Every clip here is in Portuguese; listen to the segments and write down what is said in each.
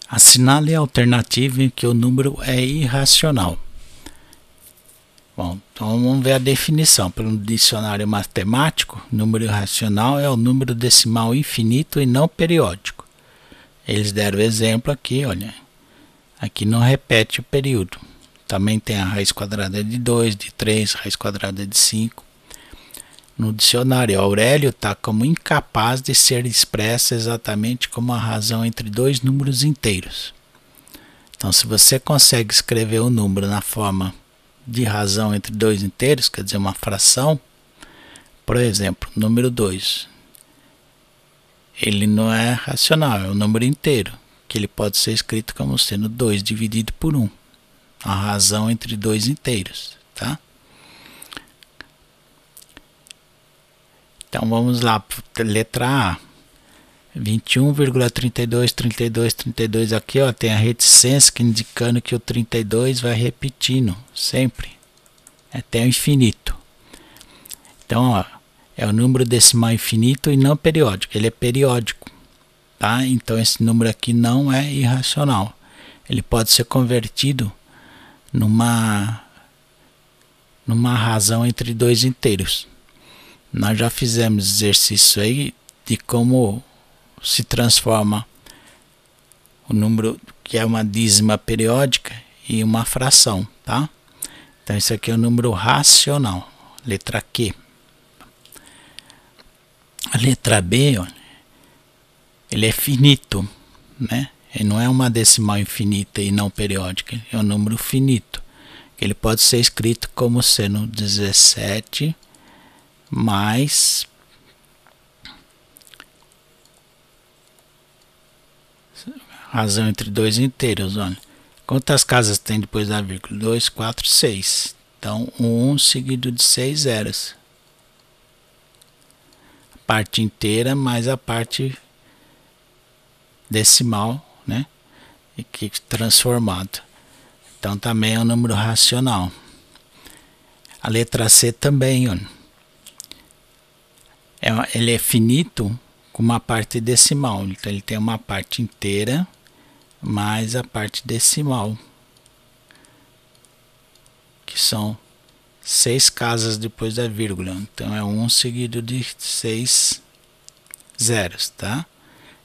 Assinale a alternativa em que o número é irracional. Bom, então vamos ver a definição. Pelo dicionário matemático, número irracional é o número decimal infinito e não periódico. Eles deram exemplo aqui, olha. Aqui não repete o período. Também tem a raiz quadrada de 2, de 3, raiz quadrada de 5. No dicionário, Aurélio está como incapaz de ser expressa exatamente como a razão entre dois números inteiros. Então, se você consegue escrever o número na forma de razão entre dois inteiros, quer dizer, uma fração, por exemplo, número 2, ele não é racional, é um número inteiro, que ele pode ser escrito como sendo 2 dividido por 1, a razão entre dois inteiros, tá? Então vamos lá, letra A, 21,32, aqui ó, tem a reticência que indicando que o 32 vai repetindo sempre, até o infinito. Então ó, é o número decimal infinito e não periódico, ele é periódico, tá? Então esse número aqui não é irracional, ele pode ser convertido numa razão entre dois inteiros. Nós já fizemos exercício aí de como se transforma o número que é uma dízima periódica em uma fração, tá? Então isso aqui é o número racional, letra Q. A letra B, ó, ele é finito, né? Ele não é uma decimal infinita e não periódica, é um número finito. Ele pode ser escrito como sendo 17 mais razão entre dois inteiros, olha. Quantas casas tem depois da vírgula? 2, 4, 6. Então, 1 seguido de 6 zeros. A parte inteira mais a parte decimal, né? E que transformado. Então, também é um número racional. A letra C também, olha. Ele é finito com uma parte decimal, então ele tem uma parte inteira mais a parte decimal, que são 6 casas depois da vírgula, então é 1 seguido de 6 zeros, tá?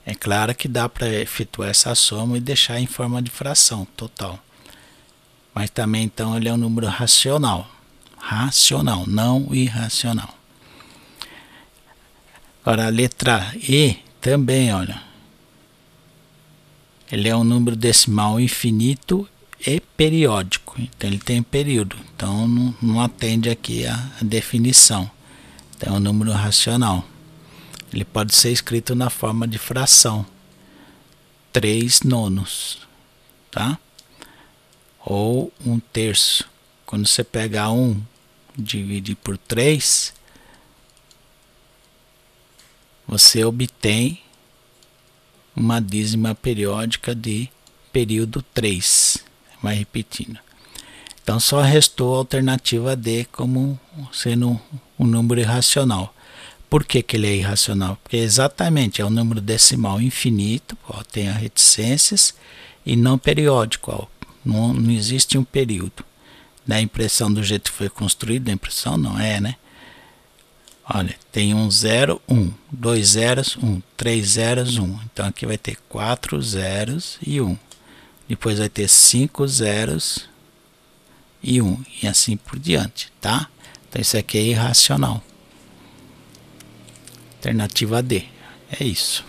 É claro que dá para efetuar essa soma e deixar em forma de fração total, mas também então ele é um número racional, não irracional. Agora a letra E também, olha, ele é um número decimal infinito e periódico, então ele tem período, então não atende aqui a definição, então é um número racional. Ele pode ser escrito na forma de fração, 3 nonos, tá? Ou 1/3, quando você pega 1 dividir por 3, você obtém uma dízima periódica de período 3. Vai repetindo. Então só restou a alternativa D como sendo um número irracional. Por que ele é irracional? Porque exatamente é um número decimal infinito, ó, tem as reticências, e não periódico, ó, não existe um período. Da impressão do jeito que foi construído, a impressão não é, né? Olha, tem 1 0, 1, 2 zeros, 1, 3 zeros, 1. Então aqui vai ter 4 zeros e 1. Depois vai ter 5 zeros e 1. E assim por diante, tá? Então isso aqui é irracional. Alternativa D. É isso.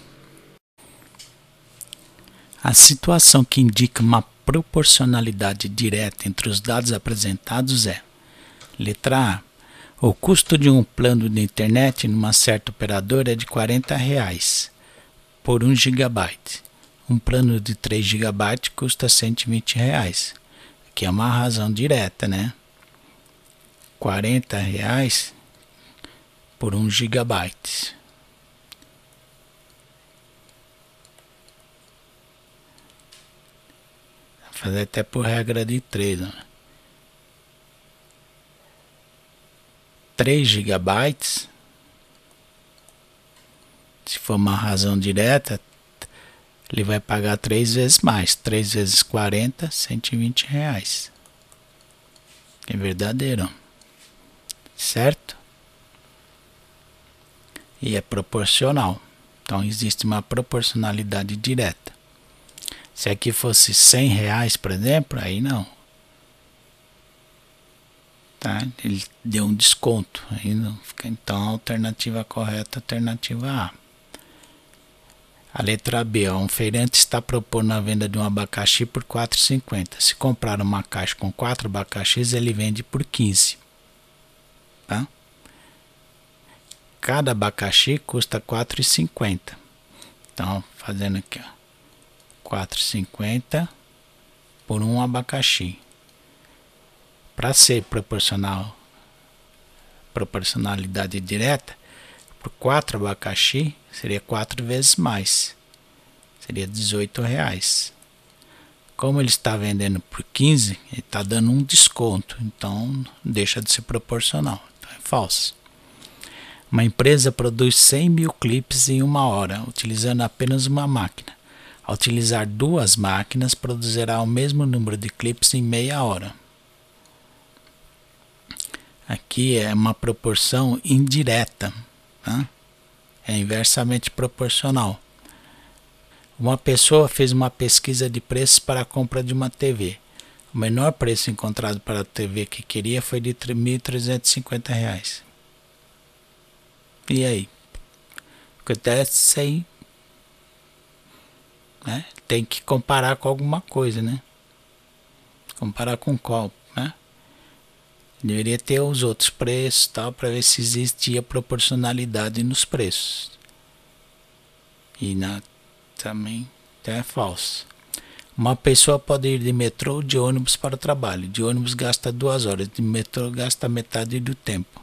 A situação que indica uma proporcionalidade direta entre os dados apresentados é: letra A. O custo de um plano de internet numa certa operadora é de R$40 por 1 GB. Um plano de 3 GB custa R$120. Aqui é uma razão direta, né? R$40 por 1 GB. Vou fazer até por regra de 3, ó. 3 GB, se for uma razão direta, ele vai pagar 3 vezes mais. 3 vezes 40, R$ 120. É verdadeiro. Certo? E é proporcional. Então existe uma proporcionalidade direta. Se aqui fosse R$ 100, por exemplo, aí não. Tá? Ele deu um desconto. Aí não fica, então a alternativa correta é a alternativa A. A letra B, ó, um feirante está propondo a venda de um abacaxi por R$ 4,50. Se comprar uma caixa com 4 abacaxis, ele vende por 15. Tá? Cada abacaxi custa R$ 4,50. Então, fazendo aqui, ó, 4,50 por um abacaxi. Para ser proporcionalidade direta, por 4 abacaxi seria 4 vezes mais, seria R$ 18. Como ele está vendendo por 15, ele está dando um desconto, então deixa de ser proporcional, então é falso. Uma empresa produz 100.000 clipes em 1 hora, utilizando apenas uma máquina. Ao utilizar 2 máquinas, produzirá o mesmo número de clipes em meia hora. Aqui é uma proporção indireta, tá? É inversamente proporcional. Uma pessoa fez uma pesquisa de preços para a compra de uma TV. O menor preço encontrado para a TV que queria foi de R$ 1.350. E aí? Acontece aí, né? Tem que comparar com alguma coisa, né? Comparar com qual, né? Deveria ter os outros preços, tal, para ver se existia proporcionalidade nos preços. E também é falso. Uma pessoa pode ir de metrô ou de ônibus para o trabalho. De ônibus gasta 2 horas, de metrô gasta metade do tempo.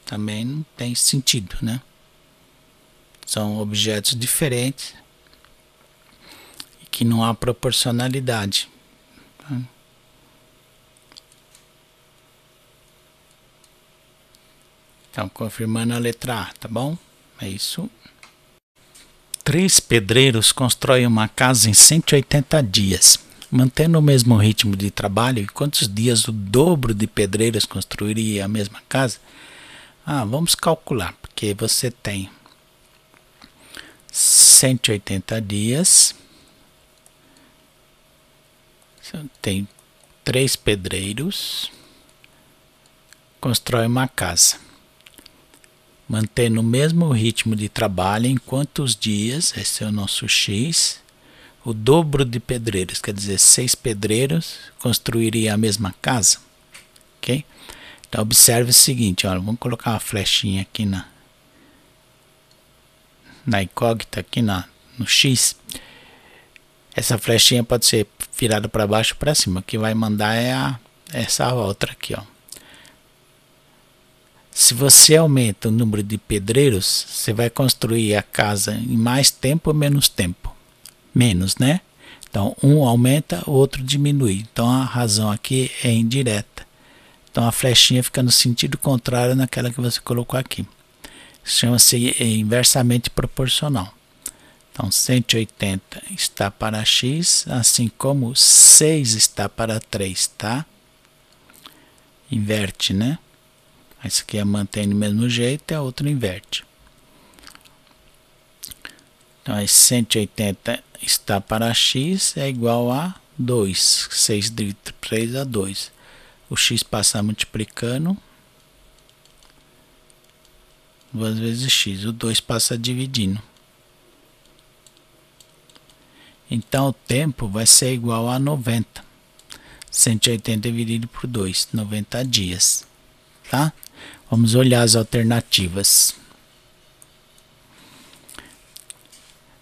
Também não tem sentido, né? São objetos diferentes e que não há proporcionalidade. Tá? Então, confirmando a letra A, tá bom? É isso. 3 pedreiros constroem uma casa em 180 dias. Mantendo o mesmo ritmo de trabalho, em quantos dias o dobro de pedreiros construiria a mesma casa? Vamos calcular, porque você tem 180 dias, tem 3 pedreiros, constrói uma casa. Mantendo o mesmo ritmo de trabalho em quantos dias, esse é o nosso X, o dobro de pedreiros, quer dizer, 6 pedreiros construiriam a mesma casa, ok? Então observe o seguinte, olha, vamos colocar uma flechinha aqui na incógnita, aqui no X. Essa flechinha pode ser virada para baixo ou para cima, o que vai mandar é essa outra aqui, ó. Se você aumenta o número de pedreiros, você vai construir a casa em mais tempo ou menos tempo? Menos, né? Então, um aumenta, o outro diminui. Então, a razão aqui é indireta. Então, a flechinha fica no sentido contrário naquela que você colocou aqui. Chama-se inversamente proporcional. Então, 180 está para X, assim como 6 está para 3, tá? Inverte, né? Esse aqui mantém do mesmo jeito e a outra inverte. Então, esse 180 está para X é igual a 2. 6 de 3 a 2. O X passa multiplicando 2 vezes X. O 2 passa dividindo. Então, o tempo vai ser igual a 90. 180 dividido por 2, 90 dias. Tá? Vamos olhar as alternativas.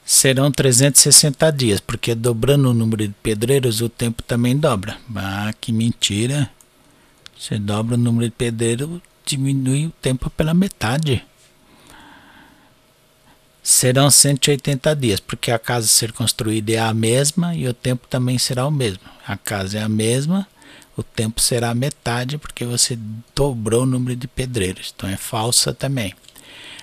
Serão 360 dias, porque dobrando o número de pedreiros, o tempo também dobra. Que mentira. Você dobra o número de pedreiros, diminui o tempo pela metade. Serão 180 dias, porque a casa a ser construída é a mesma e o tempo também será o mesmo. A casa é a mesma, o tempo será a metade, porque você dobrou o número de pedreiros. Então é falsa também.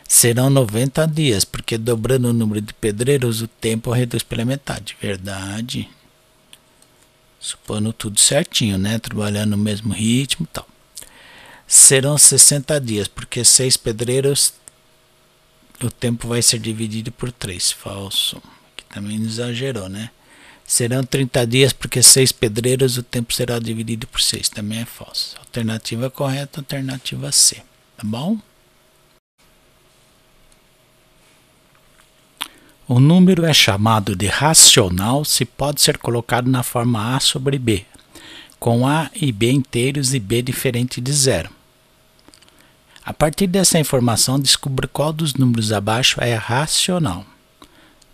Serão 90 dias, porque dobrando o número de pedreiros, o tempo reduz pela metade. Verdade. Supondo tudo certinho, né? Trabalhando no mesmo ritmo e tal. Serão 60 dias, porque 6 pedreiros, o tempo vai ser dividido por 3. Falso. Aqui também exagerou, né? Serão 30 dias, porque 6 pedreiros, o tempo será dividido por 6. Também é falso. Alternativa correta, alternativa C. Tá bom? O número é chamado de racional se pode ser colocado na forma A sobre B, com A e B inteiros e B diferente de zero. A partir dessa informação, descubra qual dos números abaixo é racional.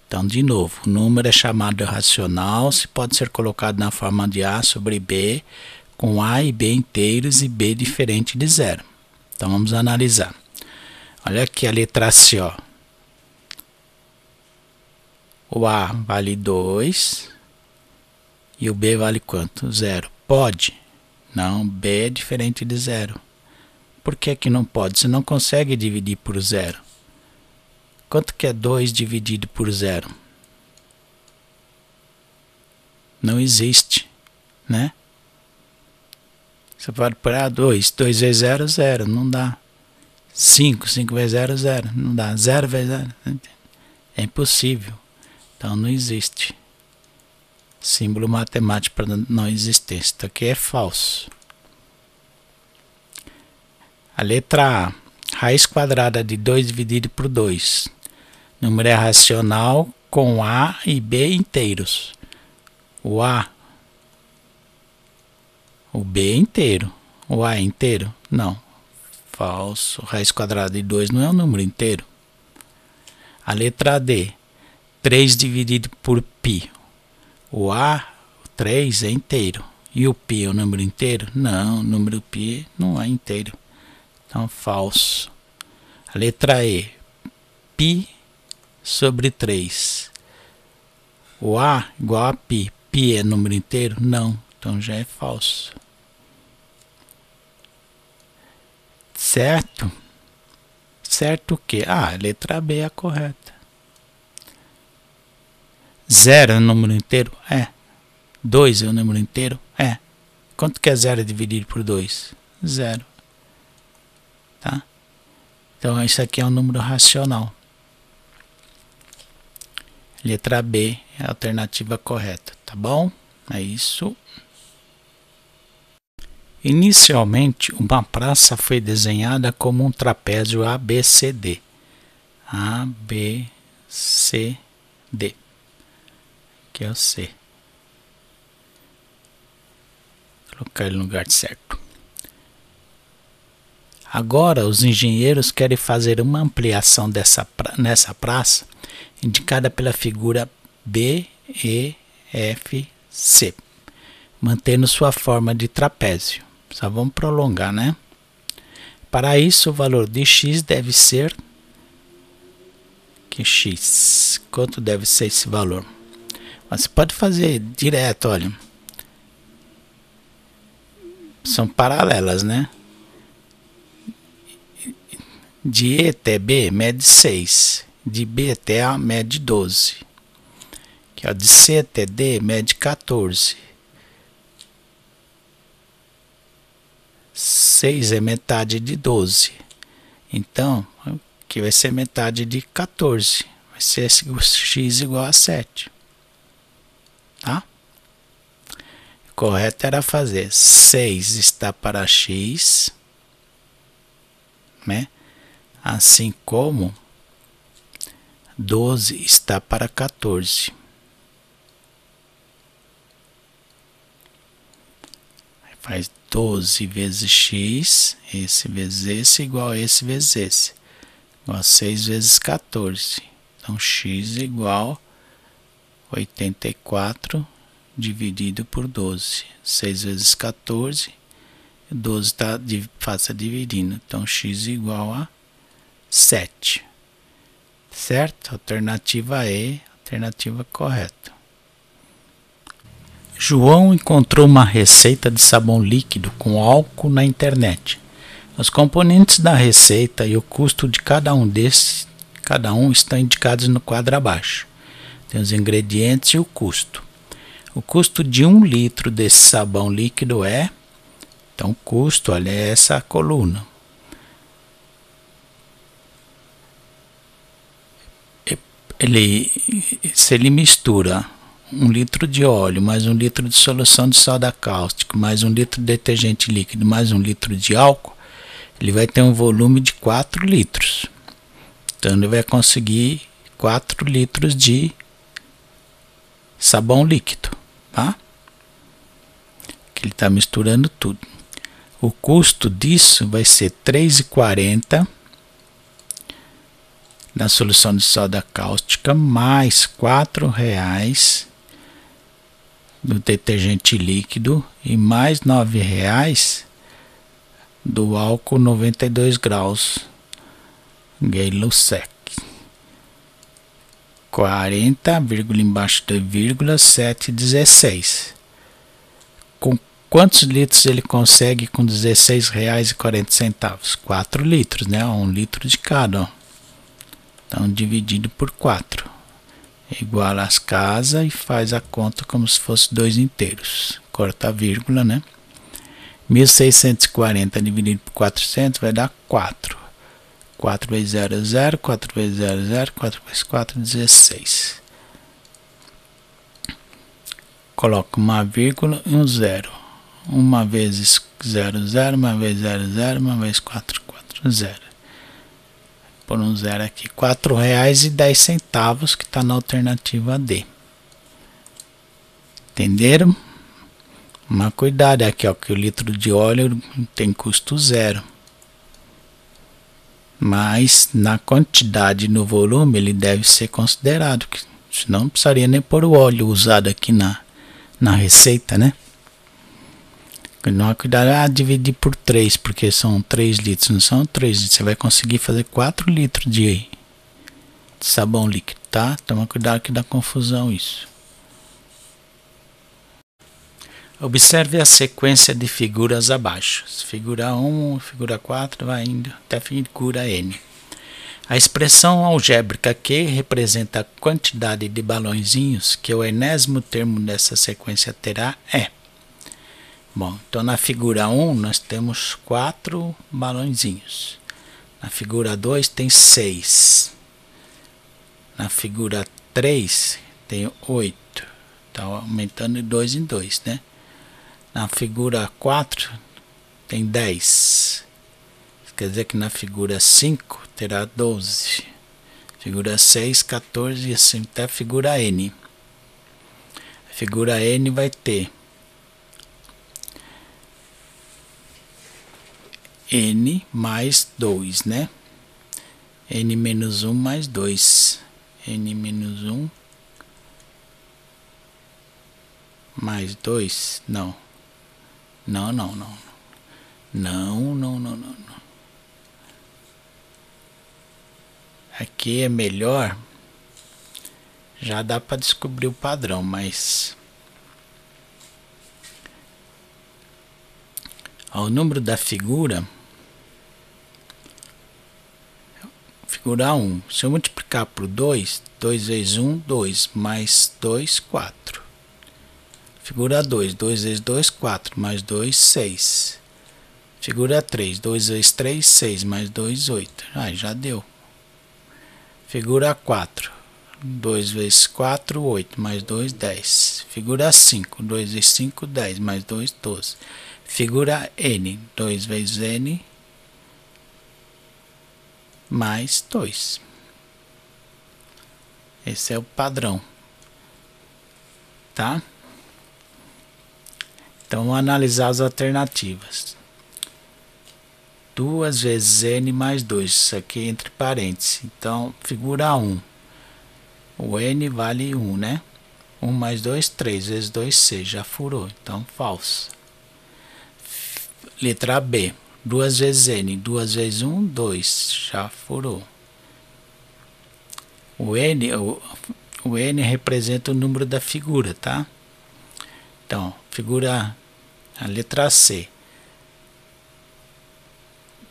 Então, de novo, o número é chamado de racional se pode ser colocado na forma de A sobre B, com A e B inteiros e B diferente de zero. Então, vamos analisar. Olha aqui a letra C, ó. O A vale 2 e o B vale quanto? 0. Pode? Não, B é diferente de 0. Por que que não pode? Você não consegue dividir por 0. Quanto que é 2 dividido por 0? Não existe, né? Você pode pôr 2. 2 vezes 0, 0. Não dá. 5. 5 vezes 0, 0. Não dá. 0 vezes 0. É impossível. Então não existe. Símbolo matemático para não existência. Isso aqui é falso. A letra A. Raiz quadrada de 2 dividido por 2. Número é racional com A e B inteiros. O A. O B é inteiro. O A é inteiro? Não. Falso. Raiz quadrada de 2 não é um número inteiro. A letra D. 3 dividido por π. O A, o 3 é inteiro. E o π é um número inteiro? Não, o número π não é inteiro. Então, falso. A letra E. π sobre 3. O A igual a π. π é número inteiro? Não. Então, já é falso. Certo? Certo o quê? Ah, a letra B é a correta. 0 é um número inteiro? É. 2 é um número inteiro? É. Quanto que é 0 dividido por 2? 0. Tá? Então, isso aqui é um número racional. Letra B é a alternativa correta, tá bom? É isso. Inicialmente, uma praça foi desenhada como um trapézio ABCD. ABCD. Que é o C. Vou colocar ele no lugar certo. Agora, os engenheiros querem fazer uma ampliação nessa praça, indicada pela figura BEFC, mantendo sua forma de trapézio. Só vamos prolongar, né? Para isso, o valor de x deve ser... Que x? Quanto deve ser esse valor? Você pode fazer direto, olha. São paralelas, né? De E até B mede 6. De B até A mede 12. Aqui, ó, de C até D mede 14. 6 é metade de 12. Então, aqui vai ser metade de 14. Vai ser x igual a 7. Tá? O correto era fazer 6 está para x, né? Assim como 12 está para 14. Aí faz 12 vezes x, esse vezes esse, igual a esse vezes esse. Igual a 6 vezes 14. Então, x igual a 84 dividido por 12. 6 vezes 14. 12 está fácil dividindo. Então, x igual a 7. Certo? Alternativa E, alternativa correta. João encontrou uma receita de sabão líquido com álcool na internet. Os componentes da receita e o custo de cada um desses, estão indicados no quadro abaixo. Tem os ingredientes e o custo. O custo de 1 litro desse sabão líquido é, então o custo, olha, é essa coluna. Se ele mistura 1 litro de óleo, mais 1 litro de solução de soda cáustica, mais 1 litro de detergente líquido, mais 1 litro de álcool, ele vai ter um volume de 4 litros. Então ele vai conseguir 4 litros de sabão líquido, tá? Que ele está misturando tudo. O custo disso vai ser R$ 3,40 na solução de soda cáustica, mais R$ 4,00 do detergente líquido e mais R$ 9,00 do álcool 92 graus Gay-Lussac. 40, vírgula embaixo da vírgula, 7,16. Com quantos litros ele consegue com R$ 16,40? 4 litros, né? 1 litro de cada, ó. Então, dividido por 4. Igual às casas e faz a conta como se fosse 2 inteiros. Corta a vírgula, né? 1.640 dividido por 400 vai dar 4. 4 vezes 0 é 0, 4 vezes 0 é 0, 4 vezes 4 é 16. Coloca uma vírgula e um 0. Uma vezes 0, 0, uma vez 0, 0, uma vez 4, 4, 0. Por um 0 aqui, R$ 4,10 que está na alternativa D. Entenderam? Mas cuidado aqui, ó, que o litro de óleo tem custo 0. Mas na quantidade e no volume ele deve ser considerado, que senão não precisaria nem pôr o óleo usado aqui na receita, né? Não, cuidado, dividir por 3, porque são 3 litros, não são 3 litros. Você vai conseguir fazer 4 litros de sabão líquido, tá? Toma cuidado que dá confusão isso. Observe a sequência de figuras abaixo. Figura 1, figura 4, vai indo até a figura N. A expressão algébrica Q representa a quantidade de balõezinhos que o enésimo termo dessa sequência terá é. Bom, então na figura 1 nós temos 4 balõezinhos. Na figura 2 tem 6. Na figura 3 tem 8. Está aumentando de 2 em 2, né? Na figura 4 tem 10. Quer dizer que na figura 5 terá 12. Figura 6, 14 e assim até a figura N. A figura N vai ter N mais 2, né? N menos 1 mais 2. N menos 1 mais 2. Não. Não. Aqui é melhor. Já dá para descobrir o padrão, mas o número da figura 1, se eu multiplicar por 2, 2 vezes 1, 2, mais 2, 4. Figura 2, 2 vezes 2, 4, mais 2, 6. Figura 3, 2 vezes 3, 6, mais 2, 8. Já deu. Figura 4, 2 vezes 4, 8, mais 2, 10. Figura 5, 2 vezes 5, 10, mais 2, 12. Figura N, 2 vezes N, mais 2. Esse é o padrão, tá? Então, vamos analisar as alternativas. 2 vezes N mais 2, isso aqui entre parênteses. Então, figura 1. O N vale 1, né? 1 mais 2, 3 vezes 2, 6. Já furou, então falso. Letra B. 2 vezes N. 2 vezes 1, 2. Já furou. O N representa o número da figura, tá? Então, a letra C.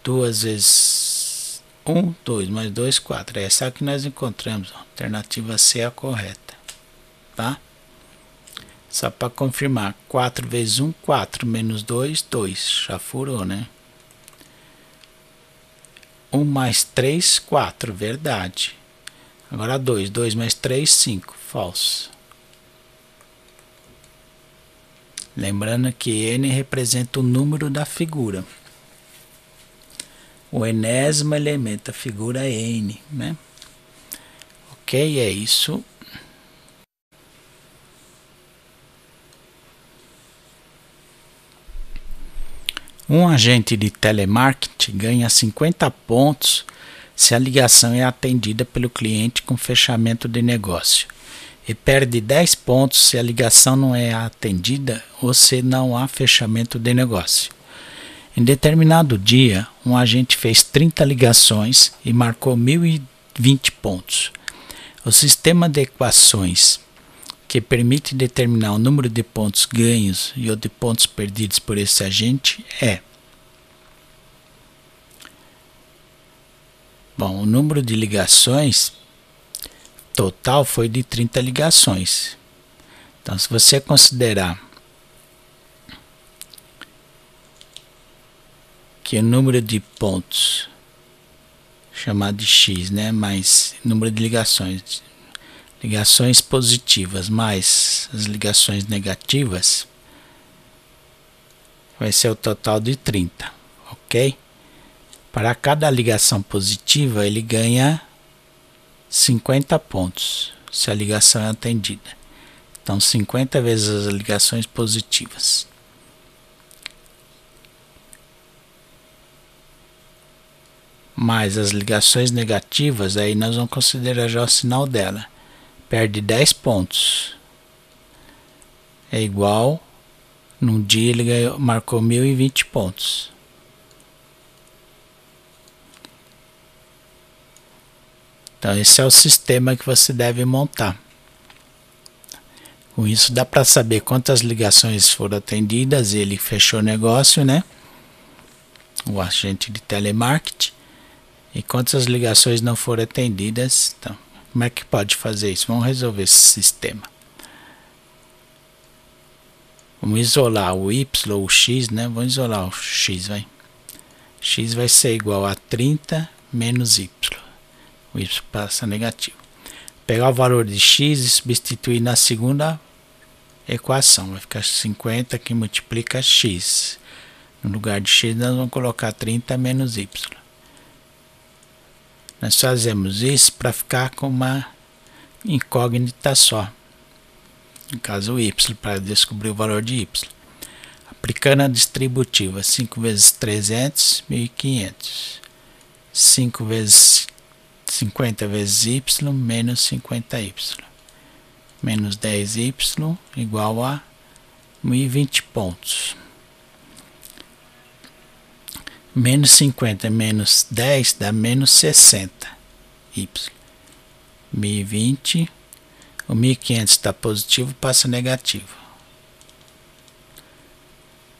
2 vezes 1, 2, mais 2, 4. É essa que nós encontramos. Alternativa C é a correta. Tá? Só para confirmar. 4 vezes 1, 4. Menos 2, 2. Já furou, né? 1 mais 3, 4. Verdade. Agora 2. 2 mais 3, 5. Falso. Lembrando que n representa o número da figura. O enésimo elemento da figura é n, né? Ok, é isso. Um agente de telemarketing ganha 50 pontos se a ligação é atendida pelo cliente com fechamento de negócio e perde 10 pontos se a ligação não é atendida ou se não há fechamento de negócio. Em determinado dia, um agente fez 30 ligações e marcou 1.020 pontos. O sistema de equações que permite determinar o número de pontos ganhos e o de pontos perdidos por esse agente é: bom, o número de ligações total foi de 30 ligações. Então, se você considerar que o número de pontos, chamado de x, né, mais número de ligações positivas mais as ligações negativas, vai ser o total de 30, ok? Para cada ligação positiva, ele ganha 50 pontos, se a ligação é atendida. Então, 50 vezes as ligações positivas. Mais as ligações negativas, aí nós vamos considerar já o sinal dela. Perde 10 pontos. É igual, num dia ele marcou 1.020 pontos. Então esse é o sistema que você deve montar. Com isso dá para saber quantas ligações foram atendidas, ele fechou o negócio, né? O agente de telemarketing. E quantas ligações não foram atendidas. Então, como é que pode fazer isso? Vamos resolver esse sistema. Vamos isolar o y ou o x, né? Vamos isolar o x, vai. X vai ser igual a 30 menos y. O y passa negativo. Pegar o valor de x e substituir na segunda equação. Vai ficar 50 que multiplica x. No lugar de x nós vamos colocar 30 menos y. Nós fazemos isso para ficar com uma incógnita só. No caso o y, para descobrir o valor de y. Aplicando a distributiva, 5 vezes 300, 1.500. 5 vezes 50 vezes y, menos 50y. Menos 10y, igual a 1.020 pontos. Menos 50 menos 10 dá menos 60 y. 1.020, o 1.500 está positivo, passa negativo.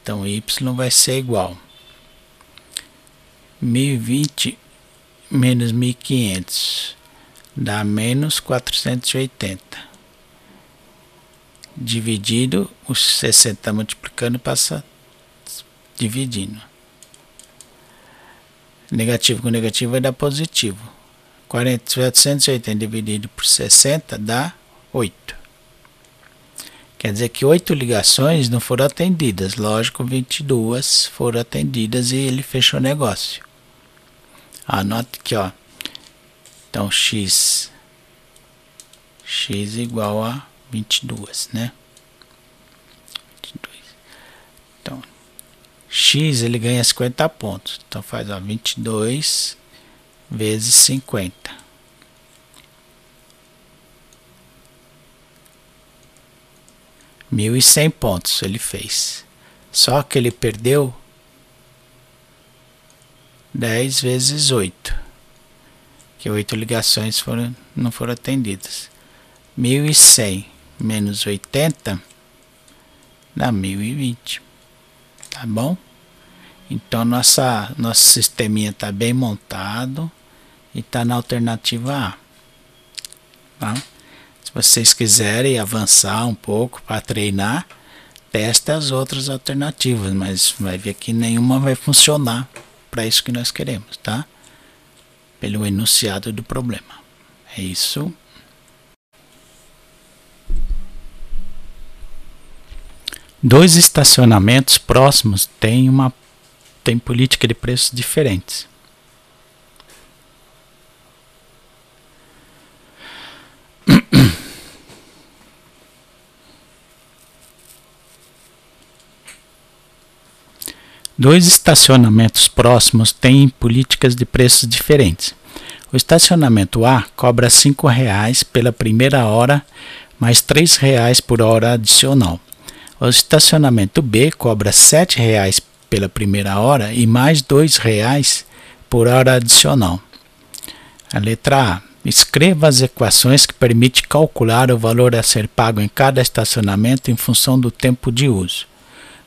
Então y vai ser igual 1.020 menos 1.500 dá menos 480. Dividido, os 60 multiplicando passa dividindo. Negativo com negativo vai dar positivo. 480 dividido por 60 dá 8. Quer dizer que 8 ligações não foram atendidas. Lógico, 22 foram atendidas e ele fechou o negócio. Anota aqui, ó. Então, x igual a 22, né? 22. Então, x ele ganha 50 pontos. Então faz, ó, 22 vezes 50. – 1.100 pontos ele fez. Só que ele perdeu 10 vezes 8. Que 8 ligações não foram atendidas. 1.100 menos 80 dá 1.020. Tá bom? Então nosso sisteminha está bem montado e está na alternativa A. Tá? Se vocês quiserem avançar um pouco para treinar, teste as outras alternativas, mas vai ver que nenhuma vai funcionar para isso que nós queremos, tá? Pelo enunciado do problema. É isso. Dois estacionamentos próximos têm política de preços diferentes. Dois estacionamentos próximos têm políticas de preços diferentes. O estacionamento A cobra R$ 5,00 pela primeira hora, mais R$ 3,00 por hora adicional. O estacionamento B cobra R$ 7,00 pela primeira hora e mais R$ 2,00 por hora adicional. A letra A. Escreva as equações que permitem calcular o valor a ser pago em cada estacionamento em função do tempo de uso.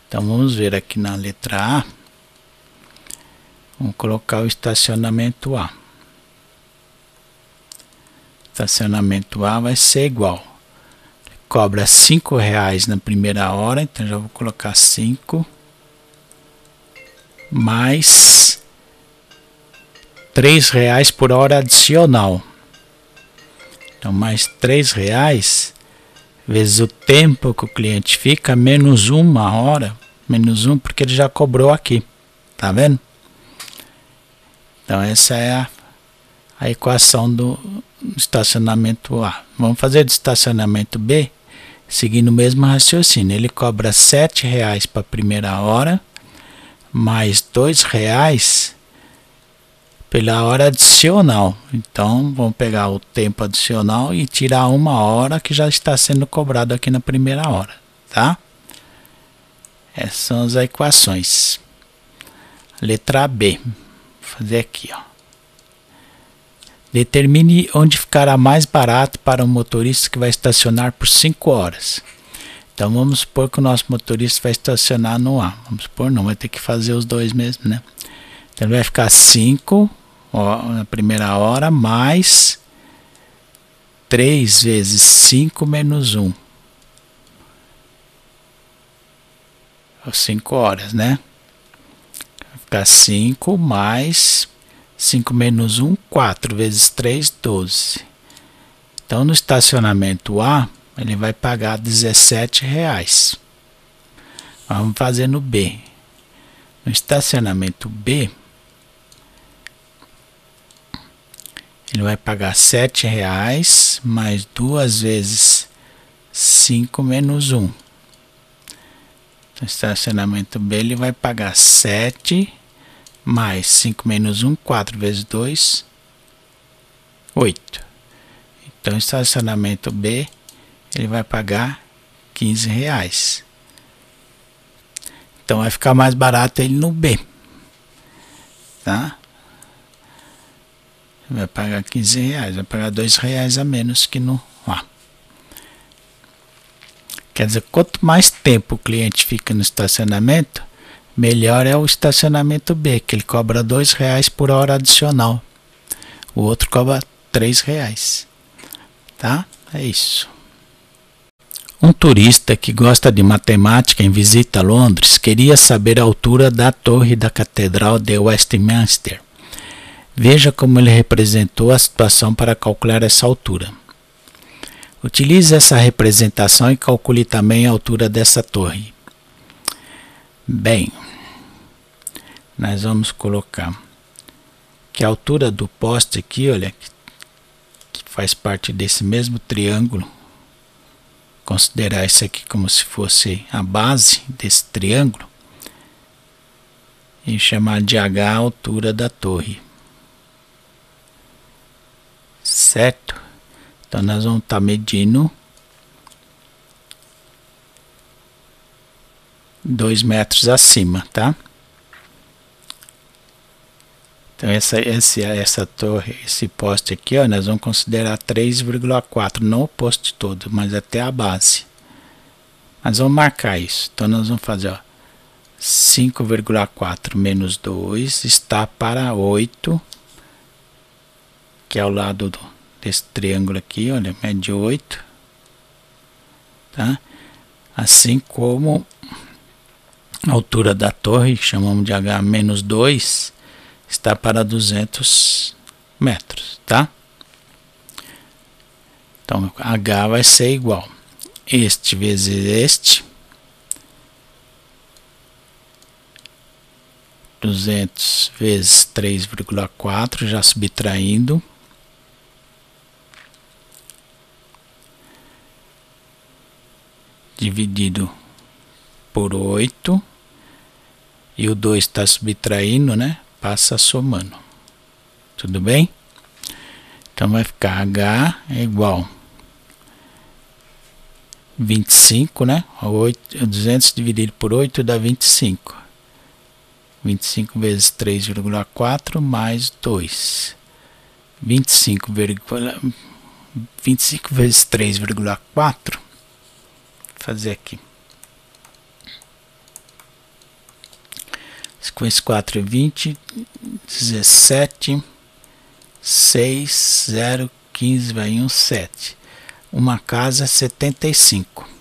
Então vamos ver aqui na letra A. Vamos colocar o estacionamento A. Estacionamento A vai ser igual. Cobra R$ 5,00 na primeira hora, então já vou colocar 5 mais R$ 3,00 por hora adicional. Então mais R$ 3,00 vezes o tempo que o cliente fica, menos 1 hora, menos 1 porque ele já cobrou aqui, tá vendo? Então essa é a equação do estacionamento A. Vamos fazer do estacionamento B, seguindo o mesmo raciocínio. Ele cobra R$ 7,00 para a primeira hora, mais R$ 2,00 pela hora adicional. Então vamos pegar o tempo adicional e tirar 1 hora que já está sendo cobrado aqui na primeira hora, tá? Essas são as equações. Letra B. Vou fazer aqui, ó. Determine onde ficará mais barato para o motorista que vai estacionar por 5 horas. Então vamos supor que o nosso motorista vai estacionar no A. Vamos supor, não, vai ter que fazer os dois mesmo, né? Então ele vai ficar 5 na primeira hora, mais 3 vezes 5 menos 1. 5 horas, né? Vai ficar 5 mais 5 menos 1, 4 vezes 3, 12. Então no estacionamento A, ele vai pagar R$ 17,00. Vamos fazer no B. No estacionamento B, ele vai pagar R$ 7,00 mais 2 vezes 5 menos 1. No estacionamento B, ele vai pagar 7 mais 5 menos 1, 4 vezes 2, 8. Então, estacionamento B, ele vai pagar R$ 15,00. Então, vai ficar mais barato ele no B. Tá? Vai pagar R$ 15,00, vai pagar R$ 2,00 a menos que no A. Quer dizer, quanto mais tempo o cliente fica no estacionamento, melhor é o estacionamento B, que ele cobra R$ 2,00 por hora adicional. O outro cobra R$ 3,00. Tá? É isso. Um turista que gosta de matemática em visita a Londres queria saber a altura da torre da Catedral de Westminster. Veja como ele representou a situação para calcular essa altura. Utilize essa representação e calcule também a altura dessa torre. Bem, nós vamos colocar que a altura do poste aqui, olha, que faz parte desse mesmo triângulo, considerar isso aqui como se fosse a base desse triângulo e chamar de H a altura da torre. Certo? Então nós vamos estar medindo 2 metros acima, tá? Então essa torre, esse poste aqui, ó, nós vamos considerar 3,4, não o poste todo, mas até a base. Mas vamos marcar isso. Então nós vamos fazer, ó, 5,4 menos 2 está para 8, que é ao lado desse triângulo aqui, olha, mede 8, tá? Assim como a altura da torre, chamamos de H menos 2, está para 200 metros, tá? Então, H vai ser igual este vezes este, 200 vezes 3,4, já subtraindo, dividido por 8, e o 2 está subtraindo, né? Passa somando. Tudo bem? Então vai ficar H é igual 25, né? 200 dividido por 8 dá 25. 25 vezes 3,4 mais 2. 25 vezes 3,4. Fazer aqui. 5 vezes 4 é 20. 17. 6, 0, 15, vai 1, 7. Uma casa 75.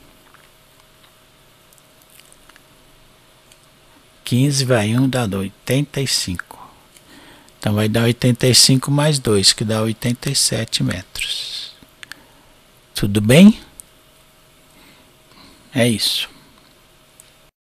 15 vai 1 dá 85. Então vai dar 85 mais 2, que dá 87 metros. Tudo bem? É isso.